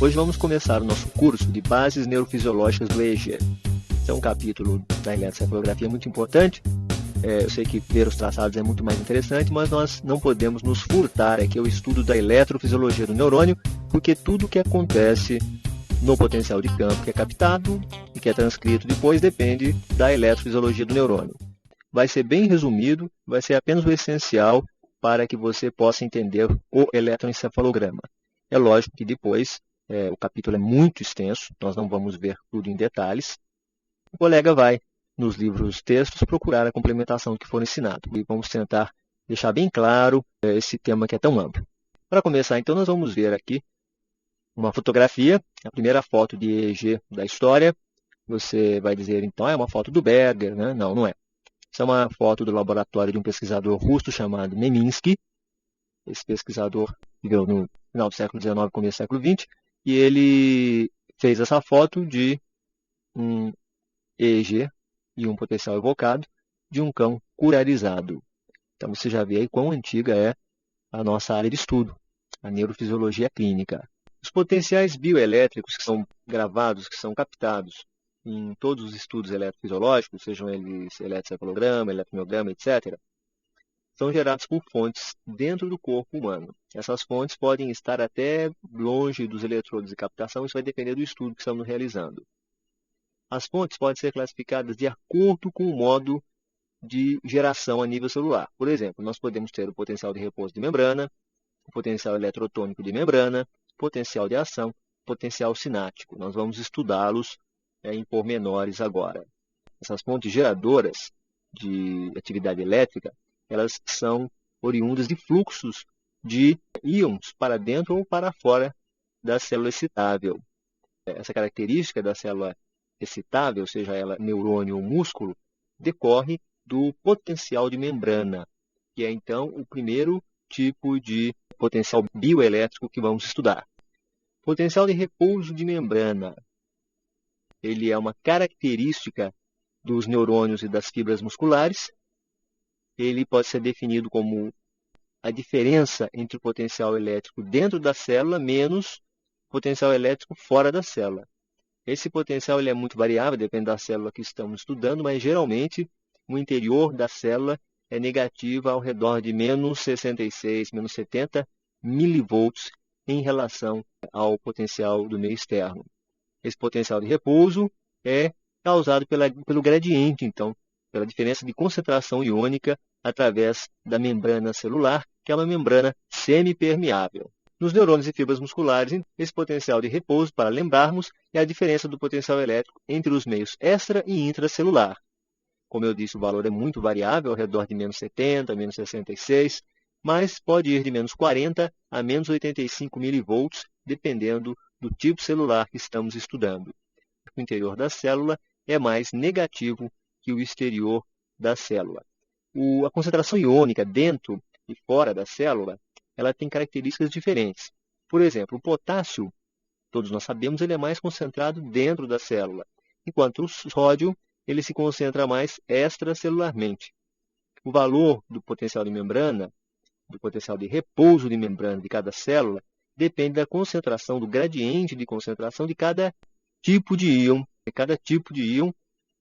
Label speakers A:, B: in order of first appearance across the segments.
A: Hoje vamos começar o nosso curso de Bases Neurofisiológicas do EEG. Esse é um capítulo da eletroencefalografia muito importante. Eu sei que ver os traçados é muito mais interessante, mas nós não podemos nos furtar aqui ao estudo da eletrofisiologia do neurônio, porque tudo o que acontece no potencial de campo que é captado e que é transcrito depois depende da eletrofisiologia do neurônio. Vai ser bem resumido, vai ser apenas o essencial para que você possa entender o eletroencefalograma. É lógico que depois o capítulo é muito extenso, nós não vamos ver tudo em detalhes. O colega vai, nos livros textos, procurar a complementação do que for ensinado. E vamos tentar deixar bem claro esse tema que é tão amplo. Para começar, então, nós vamos ver aqui uma fotografia, a primeira foto de EEG da história. Você vai dizer, então, é uma foto do Berger, né? Não, não é. Essa é uma foto do laboratório de um pesquisador russo chamado Neminsky. Esse pesquisador viveu no final do século XIX, começo do século XX, e ele fez essa foto de um EEG e um potencial evocado de um cão curarizado. Então você já vê aí quão antiga é a nossa área de estudo, a neurofisiologia clínica. Os potenciais bioelétricos que são gravados, que são captados em todos os estudos eletrofisiológicos, sejam eles eletroencefalograma, eletromiograma, etc., são gerados por fontes dentro do corpo humano. Essas fontes podem estar até longe dos eletrodos de captação, isso vai depender do estudo que estamos realizando. As fontes podem ser classificadas de acordo com o modo de geração a nível celular. Por exemplo, nós podemos ter o potencial de repouso de membrana, o potencial eletrotônico de membrana, potencial de ação, potencial sináptico. Nós vamos estudá-los em pormenores agora. Essas fontes geradoras de atividade elétrica, elas são oriundas de fluxos de íons para dentro ou para fora da célula excitável. Essa característica da célula excitável, seja ela neurônio ou músculo, decorre do potencial de membrana, que é então o primeiro tipo de potencial bioelétrico que vamos estudar. Potencial de repouso de membrana. Ele é uma característica dos neurônios e das fibras musculares. Ele pode ser definido como a diferença entre o potencial elétrico dentro da célula menos o potencial elétrico fora da célula. Esse potencial ele é muito variável, depende da célula que estamos estudando, mas geralmente o interior da célula é negativo ao redor de menos 66, menos 70 milivolts em relação ao potencial do meio externo. Esse potencial de repouso é causado pelo gradiente, então, pela diferença de concentração iônica através da membrana celular, que é uma membrana semipermeável. Nos neurônios e fibras musculares, esse potencial de repouso, para lembrarmos, é a diferença do potencial elétrico entre os meios extra e intracelular. Como eu disse, o valor é muito variável, ao redor de menos 70, menos 66, mas pode ir de menos 40 a menos 85 milivolts, dependendo do tipo celular que estamos estudando. O interior da célula é mais negativo que o exterior da célula. A concentração iônica dentro e fora da célula, ela tem características diferentes. Por exemplo, o potássio, todos nós sabemos, ele é mais concentrado dentro da célula, enquanto o sódio ele se concentra mais extracelularmente. O valor do potencial de membrana, do potencial de repouso de membrana de cada célula, depende da concentração, do gradiente de concentração de cada tipo de íon. Cada tipo de íon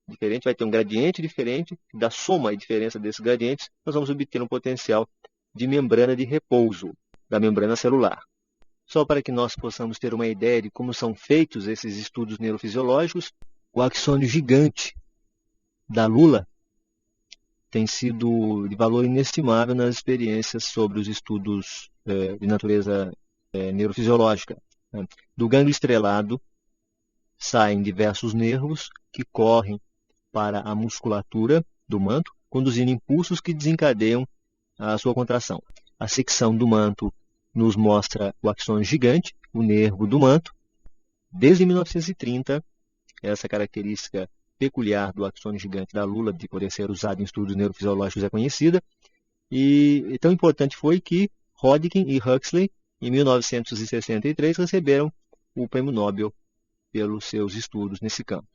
A: diferente vai ter um gradiente diferente, da soma e diferença desses gradientes, nós vamos obter um potencial de membrana de repouso da membrana celular. Só para que nós possamos ter uma ideia de como são feitos esses estudos neurofisiológicos, o axônio gigante da lula tem sido de valor inestimável nas experiências sobre os estudos de natureza neurofisiológica. Do gânglio estrelado saem diversos nervos que correm para a musculatura do manto, conduzindo impulsos que desencadeiam a sua contração. A secção do manto nos mostra o axônio gigante, o nervo do manto. Desde 1930, essa característica peculiar do axônio gigante da lula, de poder ser usado em estudos neurofisiológicos, é conhecida. E tão importante foi que Hodgkin e Huxley, em 1963, receberam o Prêmio Nobel pelos seus estudos nesse campo.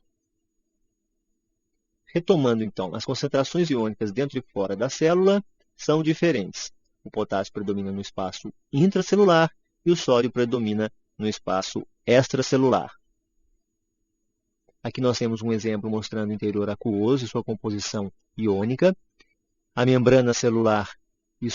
A: Retomando, então, as concentrações iônicas dentro e fora da célula são diferentes. O potássio predomina no espaço intracelular e o sódio predomina no espaço extracelular. Aqui nós temos um exemplo mostrando o interior aquoso e sua composição iônica, a membrana celular e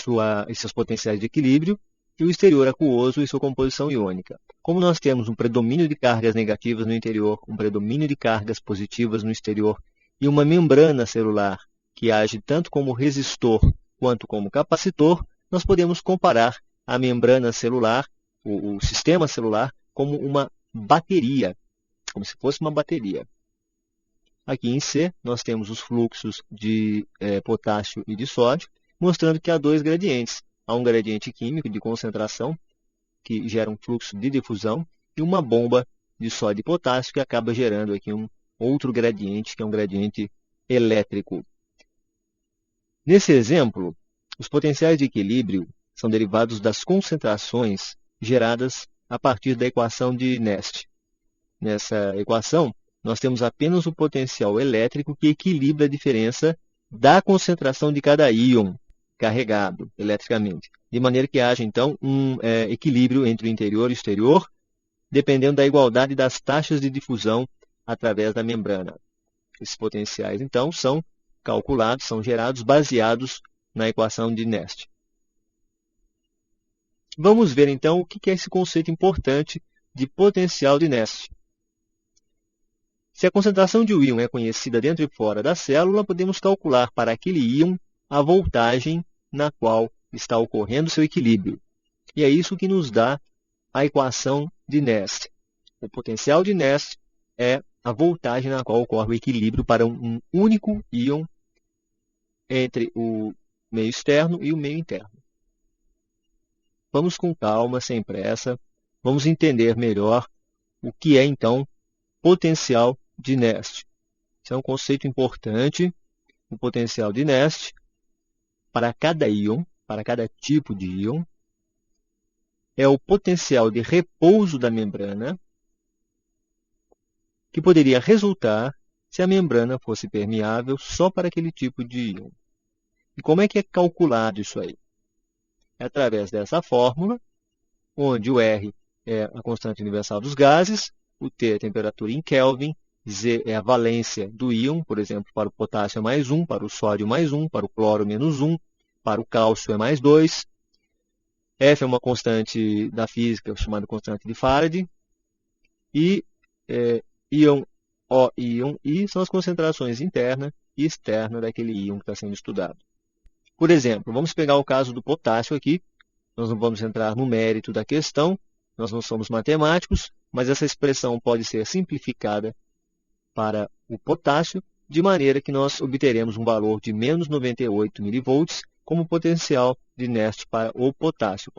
A: seus potenciais de equilíbrio, e o exterior aquoso e sua composição iônica. Como nós temos um predomínio de cargas negativas no interior, um predomínio de cargas positivas no exterior, e uma membrana celular que age tanto como resistor quanto como capacitor, nós podemos comparar a membrana celular, o sistema celular, como uma bateria, como se fosse uma bateria. Aqui em C, nós temos os fluxos de potássio e de sódio, mostrando que há dois gradientes. Há um gradiente químico de concentração, que gera um fluxo de difusão, e uma bomba de sódio e potássio, que acaba gerando aqui um outro gradiente, que é um gradiente elétrico. Nesse exemplo, os potenciais de equilíbrio são derivados das concentrações geradas a partir da equação de Nernst. Nessa equação, nós temos apenas o potencial elétrico que equilibra a diferença da concentração de cada íon carregado eletricamente, de maneira que haja, então, um equilíbrio entre o interior e o exterior, dependendo da igualdade das taxas de difusão através da membrana. Esses potenciais, então, são calculados, são gerados baseados na equação de Nernst. Vamos ver, então, o que é esse conceito importante de potencial de Nernst. Se a concentração de um íon é conhecida dentro e fora da célula, podemos calcular para aquele íon a voltagem na qual está ocorrendo seu equilíbrio. E é isso que nos dá a equação de Nernst. O potencial de Nernst é a voltagem na qual ocorre o equilíbrio para um único íon entre o meio externo e o meio interno. Vamos com calma, sem pressa, vamos entender melhor o que é, então, potencial de Nernst. Esse é um conceito importante. O potencial de Nernst, para cada íon, para cada tipo de íon, é o potencial de repouso da membrana, que poderia resultar se a membrana fosse permeável só para aquele tipo de íon. E como é que é calculado isso aí? É através dessa fórmula, onde o R é a constante universal dos gases, o T é a temperatura em Kelvin, Z é a valência do íon, por exemplo, para o potássio é mais 1, para o sódio mais 1, para o cloro menos 1, para o cálcio é mais 2. F é uma constante da física chamada constante de Faraday. E íon O e íon I são as concentrações interna e externa daquele íon que está sendo estudado. Por exemplo, vamos pegar o caso do potássio aqui. Nós não vamos entrar no mérito da questão, nós não somos matemáticos, mas essa expressão pode ser simplificada para o potássio, de maneira que nós obteremos um valor de menos 98 mV como potencial de Nernst para o potássio.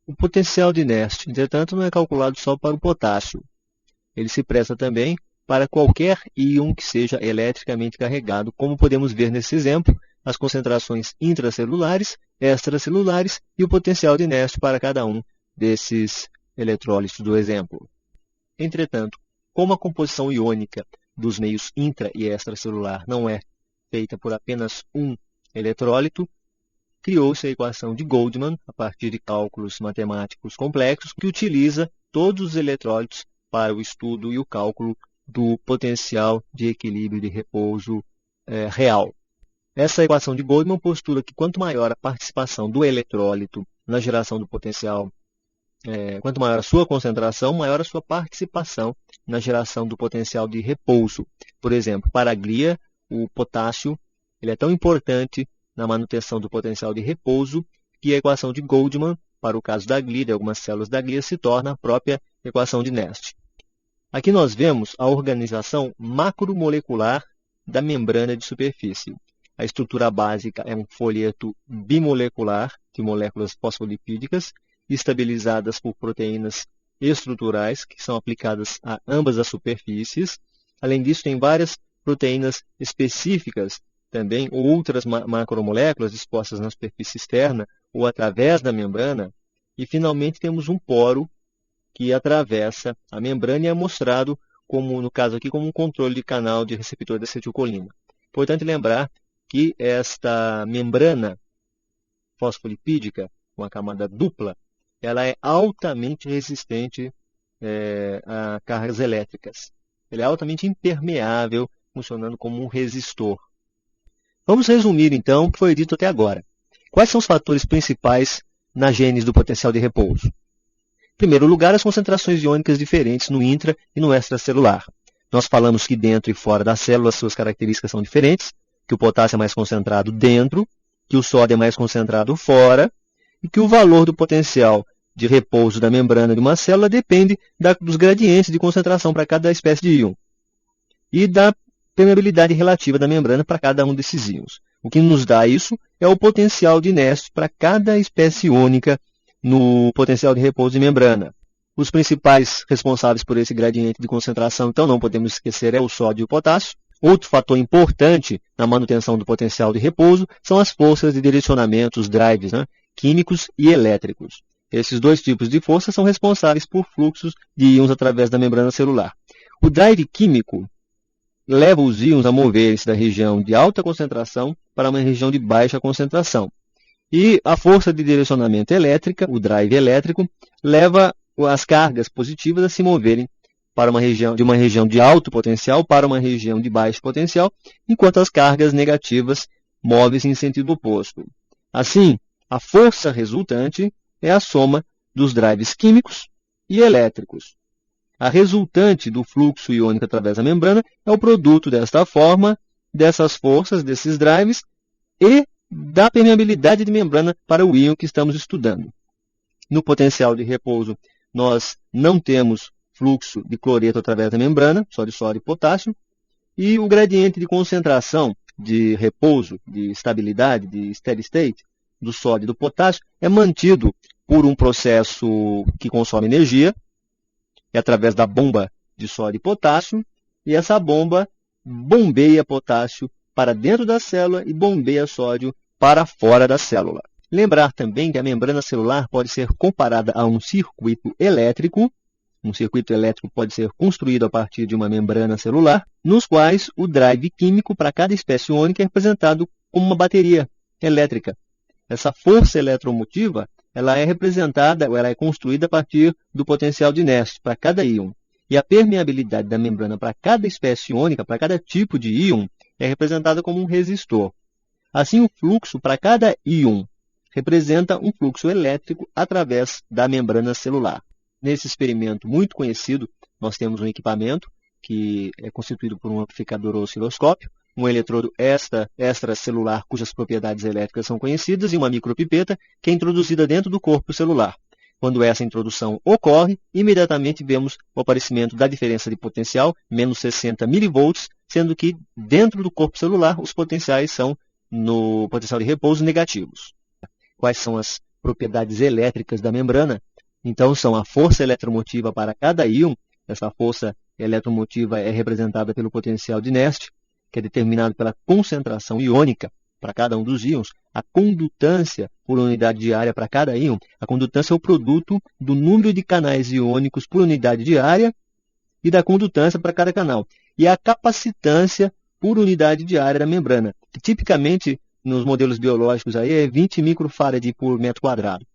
A: O potencial de Nernst, entretanto, não é calculado só para o potássio. Ele se presta também para qualquer íon que seja eletricamente carregado, como podemos ver nesse exemplo, as concentrações intracelulares, extracelulares e o potencial de Nernst para cada um desses eletrólitos do exemplo. Entretanto, como a composição iônica dos meios intra- e extracelular não é feita por apenas um eletrólito, criou-se a equação de Goldman, a partir de cálculos matemáticos complexos, que utiliza todos os eletrólitos para o estudo e o cálculo do potencial de equilíbrio de repouso real. Essa equação de Goldman postula que quanto maior a participação do eletrólito na geração do potencial, quanto maior a sua concentração, maior a sua participação na geração do potencial de repouso. Por exemplo, para a glia, o potássio ele é tão importante na manutenção do potencial de repouso que a equação de Goldman, para o caso da glia, de algumas células da glia, se torna a própria equação de Nernst. Aqui nós vemos a organização macromolecular da membrana de superfície. A estrutura básica é um folheto bimolecular de moléculas fosfolipídicas, estabilizadas por proteínas estruturais, que são aplicadas a ambas as superfícies. Além disso, tem várias proteínas específicas, também outras macromoléculas dispostas na superfície externa ou através da membrana. E, finalmente, temos um poro que atravessa a membrana e é mostrado, como, no caso aqui, como um controle de canal de receptor de acetilcolina. Importante lembrar que esta membrana fosfolipídica, com a camada dupla, ela é altamente resistente a cargas elétricas. Ele é altamente impermeável, funcionando como um resistor. Vamos resumir, então, o que foi dito até agora. Quais são os fatores principais na gênese do potencial de repouso? Em primeiro lugar, as concentrações iônicas diferentes no intra e no extracelular. Nós falamos que dentro e fora da célula as suas características são diferentes, que o potássio é mais concentrado dentro, que o sódio é mais concentrado fora, e que o valor do potencial de repouso da membrana de uma célula depende dos gradientes de concentração para cada espécie de íon e da permeabilidade relativa da membrana para cada um desses íons. O que nos dá isso é o potencial de Nernst para cada espécie iônica no potencial de repouso de membrana. Os principais responsáveis por esse gradiente de concentração, então, não podemos esquecer, é o sódio e o potássio. Outro fator importante na manutenção do potencial de repouso são as forças de direcionamento, os drives, químicos e elétricos. Esses dois tipos de forças são responsáveis por fluxos de íons através da membrana celular. O drive químico leva os íons a moverem-se da região de alta concentração para uma região de baixa concentração. E a força de direcionamento elétrica, o drive elétrico, leva as cargas positivas a se moverem para de uma região de alto potencial para uma região de baixo potencial, enquanto as cargas negativas movem-se em sentido oposto. Assim, a força resultante é a soma dos drives químicos e elétricos. A resultante do fluxo iônico através da membrana é o produto desta forma, dessas forças, desses drives e da permeabilidade de membrana para o íon que estamos estudando. No potencial de repouso, nós não temos fluxo de cloreto através da membrana, só de sódio e potássio, e o gradiente de concentração de repouso, de estabilidade, de steady state, do sódio e do potássio, é mantido por um processo que consome energia, é através da bomba de sódio e potássio, e essa bomba bombeia potássio para dentro da célula e bombeia sódio para fora da célula. Lembrar também que a membrana celular pode ser comparada a um circuito elétrico. Um circuito elétrico pode ser construído a partir de uma membrana celular, nos quais o drive químico para cada espécie iônica é representado como uma bateria elétrica. Essa força eletromotiva ela é construída a partir do potencial de Nernst para cada íon. E a permeabilidade da membrana para cada espécie iônica, para cada tipo de íon, é representada como um resistor. Assim, o fluxo para cada íon representa um fluxo elétrico através da membrana celular. Nesse experimento muito conhecido, nós temos um equipamento que é constituído por um amplificador ou osciloscópio, um eletrodo extracelular cujas propriedades elétricas são conhecidas e uma micropipeta que é introduzida dentro do corpo celular. Quando essa introdução ocorre, imediatamente vemos o aparecimento da diferença de potencial, menos 60 mV, sendo que dentro do corpo celular os potenciais são, no potencial de repouso, negativos. Quais são as propriedades elétricas da membrana? Então, são a força eletromotiva para cada íon. Essa força eletromotiva é representada pelo potencial de Nernst, que é determinado pela concentração iônica para cada um dos íons. A condutância por unidade de área para cada íon. A condutância é o produto do número de canais iônicos por unidade de área e da condutância para cada canal. E a capacitância por unidade de área da membrana, que tipicamente nos modelos biológicos aí é 20 microfarad por metro quadrado.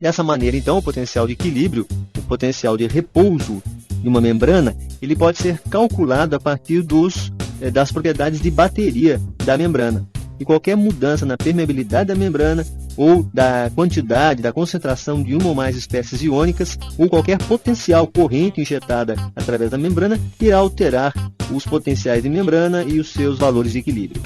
A: Dessa maneira, então, o potencial de equilíbrio, o potencial de repouso de uma membrana, ele pode ser calculado a partir das propriedades de bateria da membrana. E qualquer mudança na permeabilidade da membrana ou da quantidade, da concentração de uma ou mais espécies iônicas ou qualquer potencial corrente injetada através da membrana irá alterar os potenciais de membrana e os seus valores de equilíbrio.